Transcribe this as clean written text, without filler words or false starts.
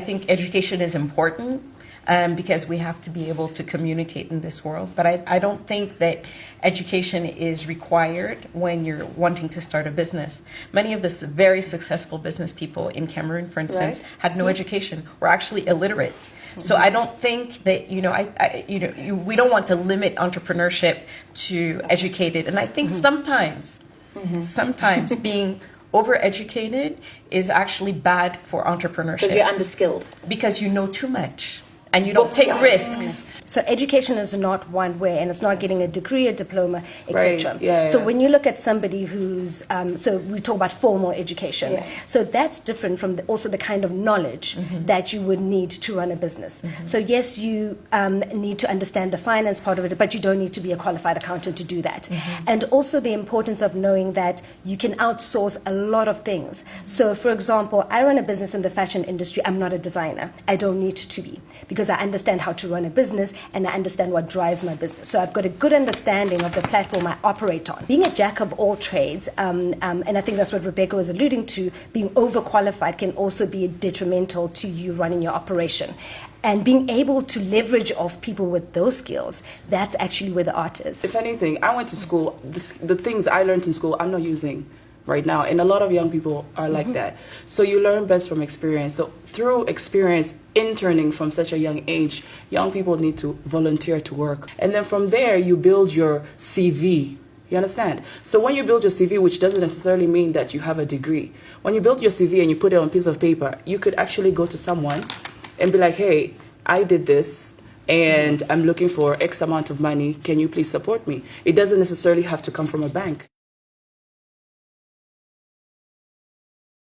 think education is important because we have to be able to communicate in this world. But I don't think that education is required when you're wanting to start a business. Many of the very successful business people in Cameroon, for instance, had no education, were actually illiterate. So I don't think that, we don't want to limit entrepreneurship to educated. And I think sometimes being overeducated is actually bad for entrepreneurship. Because you're underskilled. Because you know too much and you don't take risks. So education is not one way, and it's not getting a degree, a diploma, etc. Right. Yeah, so yeah. when you look at somebody who's, so we talk about formal education. Yeah. So that's different from also the kind of knowledge that you would need to run a business. So yes, you need to understand the finance part of it, but you don't need to be a qualified accountant to do that. And also the importance of knowing that you can outsource a lot of things. So for example, I run a business in the fashion industry. I'm not a designer. I don't need to be, because I understand how to run a business and I understand what drives my business. So I've got a good understanding of the platform I operate on. Being a jack of all trades, and I think that's what Rebecca was alluding to, being overqualified can also be detrimental to you running your operation. And being able to leverage off people with those skills, that's actually where the art is. If anything, I went to school, the things I learned in school, I'm not using right now. And a lot of young people are like that. So you learn best from experience. So through experience, interning from such a young age, young people need to volunteer to work. And then from there, you build your CV. You understand? So when you build your CV, which doesn't necessarily mean that you have a degree, when you build your CV and you put it on a piece of paper, you could actually go to someone and be like, hey, I did this and I'm looking for X amount of money. Can you please support me? It doesn't necessarily have to come from a bank.